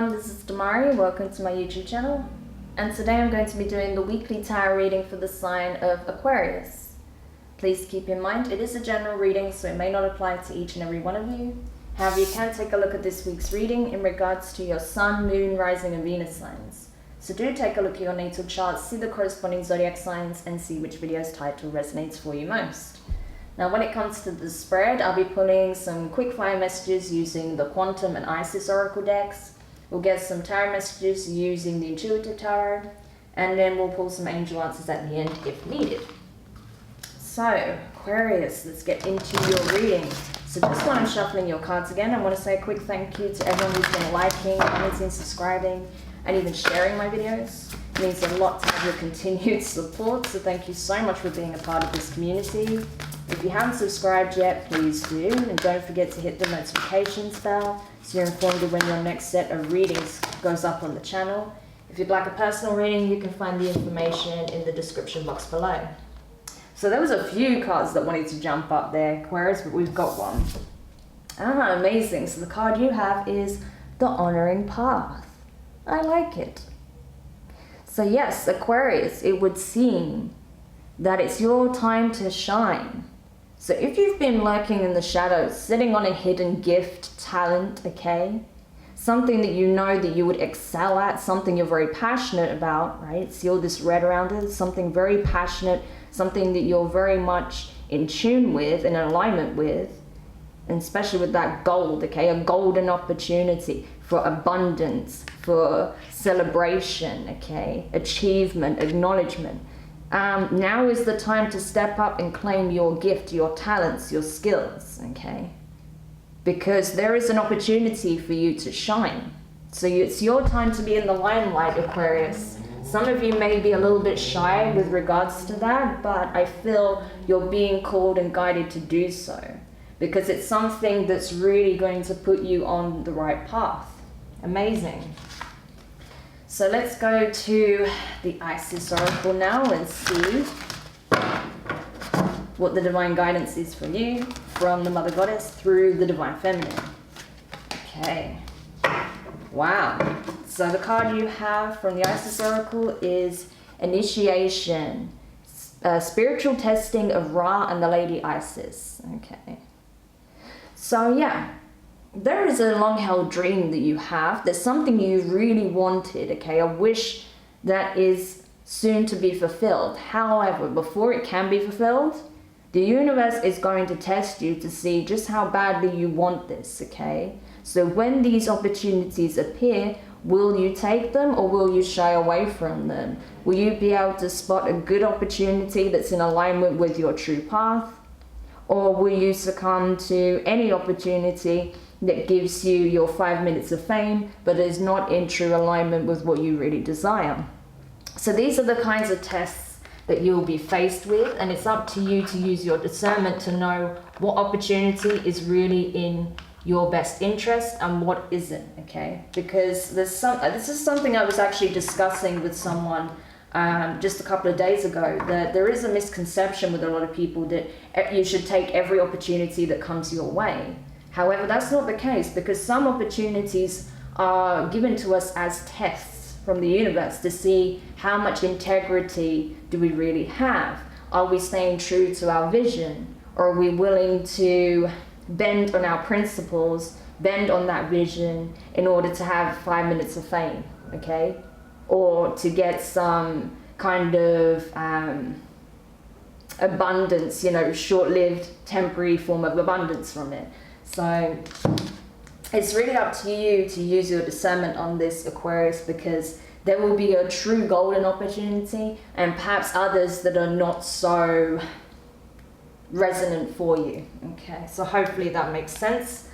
everyone, this is Demari. Welcome to my YouTube channel. And today I'm going to be doing the weekly tarot reading for the sign of Aquarius. Please keep in mind, it is a general reading, so it may not apply to each and every one of you. However, you can take a look at this week's reading in regards to your Sun, Moon, Rising and Venus signs. So do take a look at your natal charts, see the corresponding zodiac signs and see which video's title resonates for you most. Now when it comes to the spread, I'll be pulling some quick fire messages using the Quantum and Isis Oracle decks. We'll get some tarot messages using the Intuitive Tarot, and then we'll pull some angel answers at the end if needed. So, Aquarius, let's get into your reading. So just when I'm shuffling your cards again, I want to say a quick thank you to everyone who's been liking, commenting, subscribing, and even sharing my videos. It means a lot to have your continued support, so thank you so much for being a part of this community. If you haven't subscribed yet, please do, and don't forget to hit the notifications bell so you're informed of when your next set of readings goes up on the channel. If you'd like a personal reading, you can find the information in the description box below. So there was a few cards that wanted to jump up there, Aquarius, but we've got one. Ah, amazing. So the card you have is the Honoring Path. I like it. So yes, Aquarius, it would seem that it's your time to shine. So if you've been lurking in the shadows, sitting on a hidden gift, talent, okay, something that you know that you would excel at, something you're very passionate about, right? See all this red around it, something very passionate, something that you're very much in tune with, in alignment with, and especially with that gold, okay, a golden opportunity for abundance, for celebration, okay, achievement, acknowledgement. Now is the time to step up and claim your gift, your talents, your skills, okay? Because there is an opportunity for you to shine. So it's your time to be in the limelight, Aquarius. Some of you may be a little bit shy with regards to that, but I feel you're being called and guided to do so, because it's something that's really going to put you on the right path. Amazing. So let's go to the Isis Oracle now and see what the divine guidance is for you from the Mother Goddess through the Divine Feminine. Okay. Wow. So the card you have from the Isis Oracle is Initiation, Spiritual Testing of Ra and the Lady Isis. Okay. So yeah. There is a long-held dream that you have. There's something you really wanted, okay? A wish that is soon to be fulfilled. However, before it can be fulfilled, the universe is going to test you to see just how badly you want this, okay? So when these opportunities appear, will you take them or will you shy away from them? Will you be able to spot a good opportunity that's in alignment with your true path? Or will you succumb to any opportunity that gives you your 5 minutes of fame, but is not in true alignment with what you really desire? So these are the kinds of tests that you'll be faced with, and it's up to you to use your discernment to know what opportunity is really in your best interest and what isn't, okay? Because this is something I was actually discussing with someone just a couple of days ago, that there is a misconception with a lot of people that you should take every opportunity that comes your way. However, that's not the case, because some opportunities are given to us as tests from the universe to see how much integrity do we really have. Are we staying true to our vision? Or are we willing to bend on our principles, bend on that vision in order to have 5 minutes of fame, okay? Or to get some kind of abundance, you know, short-lived, temporary form of abundance from it. So it's really up to you to use your discernment on this, Aquarius, because there will be a true golden opportunity and perhaps others that are not so resonant for you. Okay, so hopefully that makes sense.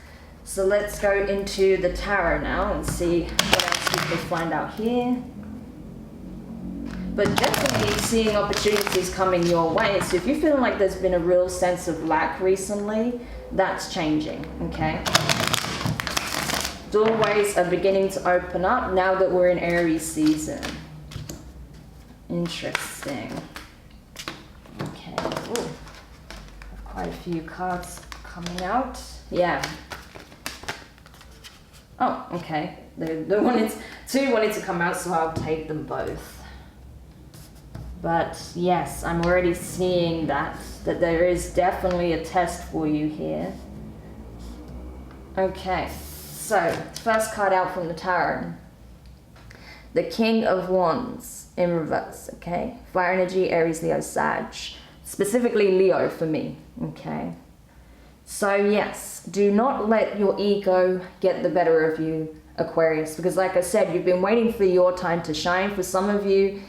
So let's go into the tarot now and see what else we can find out here. But definitely seeing opportunities coming your way. So if you're feeling like there's been a real sense of lack recently, that's changing, okay? Doorways are beginning to open up now that we're in Aries season. Interesting. Okay, ooh, quite a few cards coming out. Yeah. Oh, okay. Two wanted to come out, so I'll take them both. But yes, I'm already seeing that there is definitely a test for you here. Okay, so first card out from the tarot. The King of Wands in reverse, okay? Fire energy, Aries, Leo, Sag. Specifically Leo for me, okay? So yes, do not let your ego get the better of you, Aquarius, because like I said, you've been waiting for your time to shine. For some of you,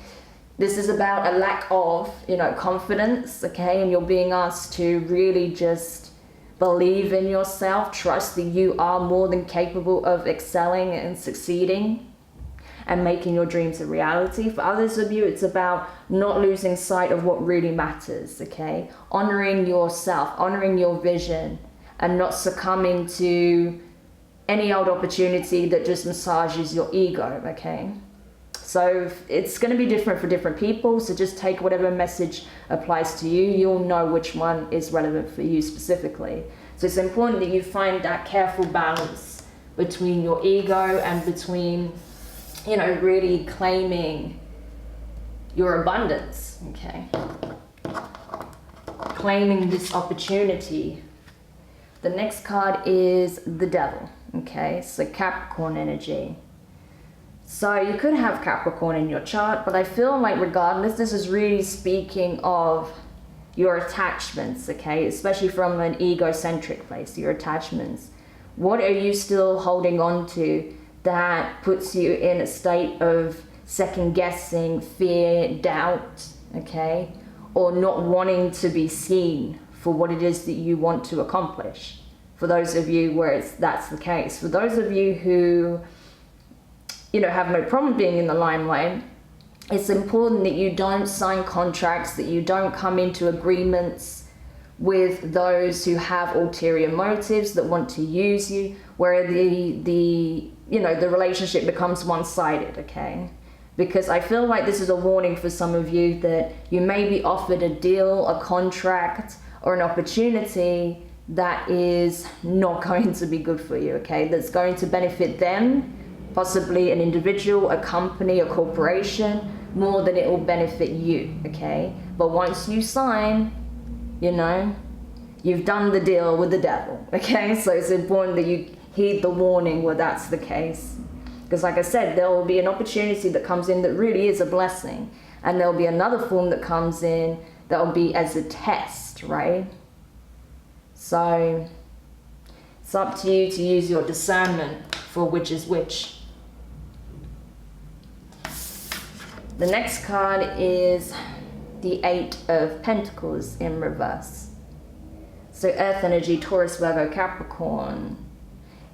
this is about a lack of, confidence, okay? And you're being asked to really just believe in yourself, trust that you are more than capable of excelling and succeeding and making your dreams a reality. For others of you, it's about not losing sight of what really matters, okay? Honoring yourself, honoring your vision, and not succumbing to any old opportunity that just massages your ego, okay? So it's going to be different for different people, so just take whatever message applies to you. You'll know which one is relevant for you specifically. So it's important that you find that careful balance between your ego and between, really claiming your abundance, okay? Claiming this opportunity. The next card is the Devil, okay? So Capricorn energy. So you could have Capricorn in your chart, but I feel like regardless, this is really speaking of your attachments, okay? Especially from an egocentric place, your attachments. What are you still holding on to that puts you in a state of second guessing, fear, doubt, okay? Or not wanting to be seen for what it is that you want to accomplish. For those of you where that's the case. For those of you who, have no problem being in the limelight, it's important that you don't sign contracts, that you don't come into agreements with those who have ulterior motives, that want to use you, where the relationship becomes one-sided, okay? Because I feel like this is a warning for some of you that you may be offered a deal, a contract, or an opportunity that is not going to be good for you, okay? That's going to benefit them, possibly an individual, a company, a corporation, more than it will benefit you, okay? But once you sign, you've done the deal with the devil, okay? So it's important that you heed the warning where that's the case. Because like I said, there will be an opportunity that comes in that really is a blessing. And there'll be another form that comes in that will be as a test, right? So it's up to you to use your discernment for which is which. The next card is the Eight of Pentacles in reverse. So Earth energy, Taurus, Virgo, Capricorn.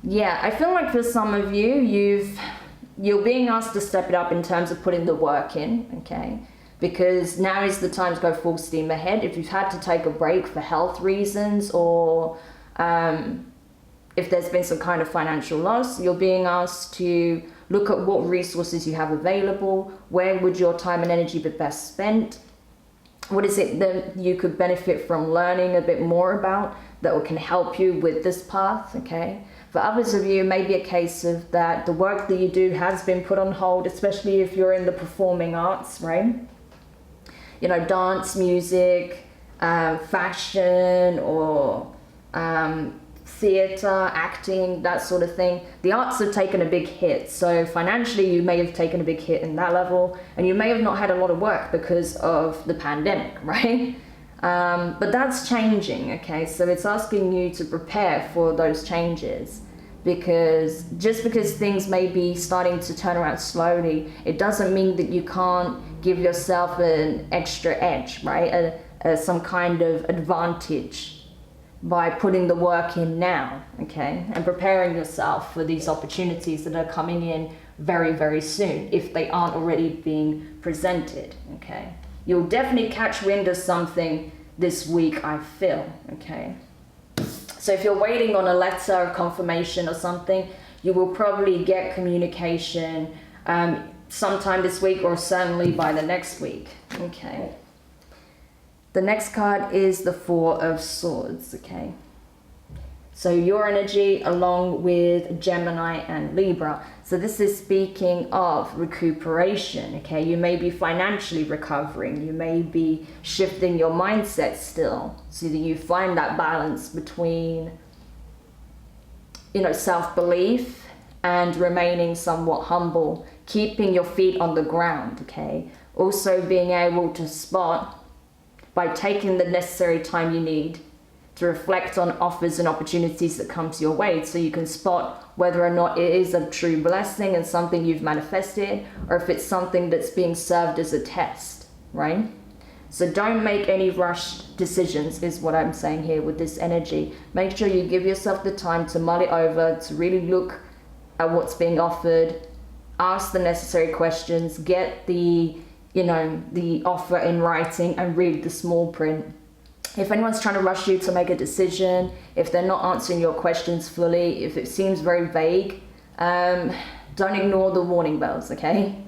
Yeah, I feel like for some of you, you're being asked to step it up in terms of putting the work in, okay? Because now is the time to go full steam ahead. If you've had to take a break for health reasons, or if there's been some kind of financial loss, you're being asked to look at what resources you have available. Where would your time and energy be best spent? What is it that you could benefit from learning a bit more about that can help you with this path, okay? For others of you, it may be a case of that the work that you do has been put on hold, especially if you're in the performing arts, right? Dance, music, fashion, or theater, acting, that sort of thing. The arts have taken a big hit. So financially, you may have taken a big hit in that level, and you may have not had a lot of work because of the pandemic, right? But that's changing, okay? So it's asking you to prepare for those changes, because just because things may be starting to turn around slowly, it doesn't mean that you can't give yourself an extra edge, right? Some kind of advantage by putting the work in now, okay? And preparing yourself for these opportunities that are coming in very, very soon, if they aren't already being presented, okay? You'll definitely catch wind of something this week, I feel, okay? So if you're waiting on a letter of confirmation or something, you will probably get communication sometime this week, or certainly by the next week, okay? The next card is the Four of Swords, okay? So your energy along with Gemini and Libra. So this is speaking of recuperation, okay? You may be financially recovering. You may be shifting your mindset still so that you find that balance between, you know, self-belief and remaining somewhat humble, keeping your feet on the ground, okay? Also being able to spot, by taking the necessary time you need to reflect on offers and opportunities that come to your way, so you can spot whether or not it is a true blessing and something you've manifested, or if it's something that's being served as a test, right? So don't make any rushed decisions is what I'm saying here with this energy. Make sure you give yourself the time to mull it over, to really look at what's being offered, ask the necessary questions, get the, you know, the offer in writing, and read the small print. If anyone's trying to rush you to make a decision, if they're not answering your questions fully, if it seems very vague, don't ignore the warning bells, okay?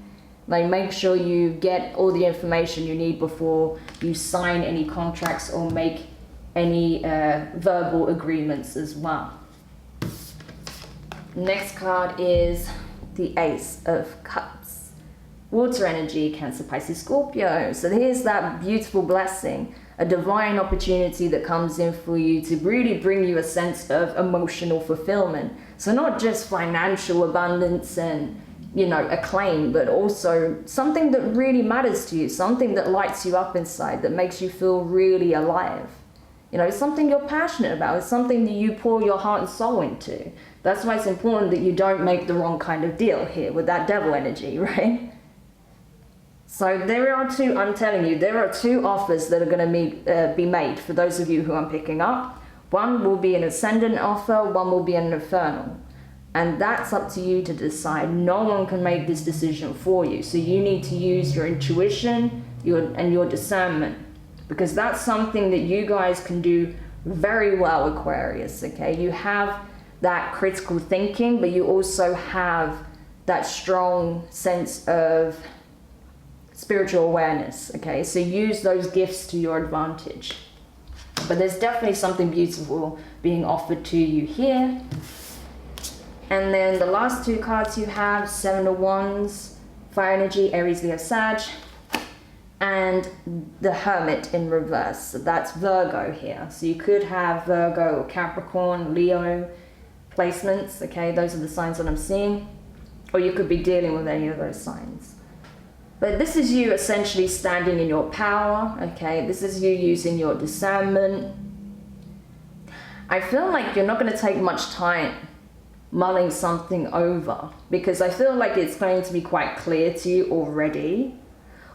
Like, make sure you get all the information you need before you sign any contracts or make any verbal agreements as well. Next card is the Ace of Cups. Water energy, Cancer, Pisces, Scorpio. So here's that beautiful blessing, a divine opportunity that comes in for you to really bring you a sense of emotional fulfillment. So not just financial abundance and, you know, acclaim, but also something that really matters to you, something that lights you up inside, that makes you feel really alive. You know, it's something you're passionate about. It's something that you pour your heart and soul into. That's why it's important that you don't make the wrong kind of deal here with that devil energy, right? So there are two, I'm telling you, there are two offers that are going to be made for those of you who I'm picking up. One will be an ascendant offer, one will be an infernal. And that's up to you to decide. No one can make this decision for you. So you need to use your intuition and your discernment, because that's something that you guys can do very well, Aquarius, okay? You have that critical thinking, but you also have that strong sense of spiritual awareness, okay? So use those gifts to your advantage. But there's definitely something beautiful being offered to you here. And then the last two cards you have, Seven of Wands, Fire energy, Aries, Leo, Sag, and the Hermit in reverse. So that's Virgo here. So you could have Virgo or Capricorn, Leo placements, okay? Those are the signs that I'm seeing. Or you could be dealing with any of those signs. But this is you essentially standing in your power, okay? This is you using your discernment. I feel like you're not going to take much time mulling something over, because I feel like it's going to be quite clear to you already.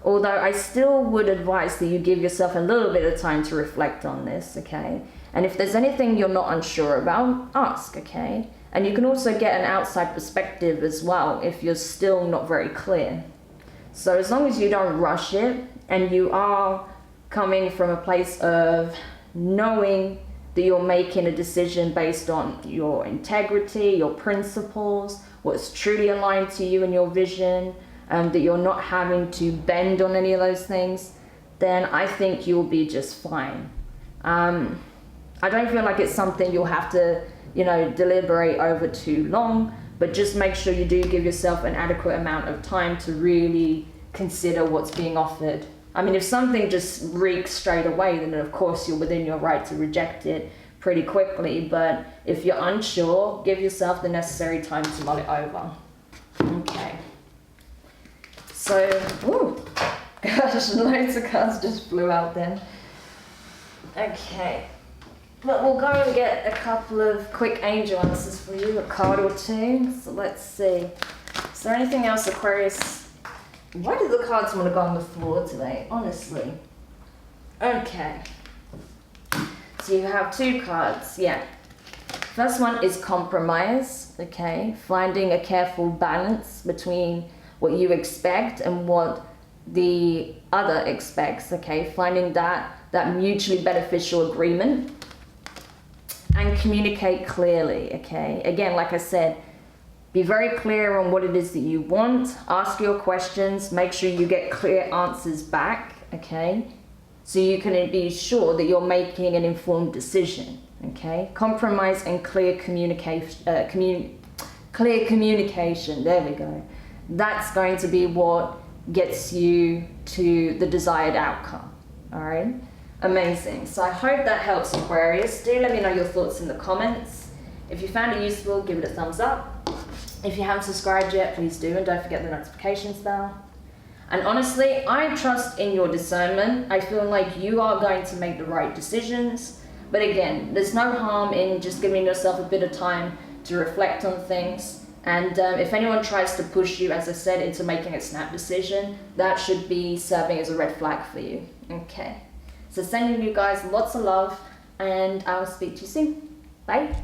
Although I still would advise that you give yourself a little bit of time to reflect on this, okay? And if there's anything you're not unsure about, ask, okay? And you can also get an outside perspective as well if you're still not very clear. So as long as you don't rush it and you are coming from a place of knowing that you're making a decision based on your integrity, your principles, what's truly aligned to you and your vision, that you're not having to bend on any of those things, then I think you'll be just fine. I don't feel like it's something you'll have to, you know, deliberate over too long, but just make sure you do give yourself an adequate amount of time to really consider what's being offered. I mean, if something just reeks straight away, then of course you're within your right to reject it pretty quickly. But if you're unsure, give yourself the necessary time to mull it over. Okay. So, ooh, gosh, loads of cards just flew out then. Okay. But we'll go and get a couple of quick angel answers for you, a card or two. So let's see. Is there anything else, Aquarius? Why do the cards want to go on the floor today, honestly? Okay. So you have two cards, yeah. First one is compromise, okay? Finding a careful balance between what you expect and what the other expects, okay? Finding that mutually beneficial agreement. And communicate clearly, okay? Again, like I said, be very clear on what it is that you want. Ask your questions. Make sure you get clear answers back, okay? So you can be sure that you're making an informed decision, Okay, compromise and clear communication. Clear communication. There we go. That's going to be what gets you to the desired outcome. All right. Amazing. So I hope that helps, Aquarius. Do let me know your thoughts in the comments. If you found it useful, give it a thumbs up. If you haven't subscribed yet, please do, and don't forget the notifications bell. And honestly, I trust in your discernment. I feel like you are going to make the right decisions. But again, there's no harm in just giving yourself a bit of time to reflect on things. And if anyone tries to push you, as I said, into making a snap decision, that should be serving as a red flag for you. Okay. So sending you guys lots of love, and I'll speak to you soon. Bye.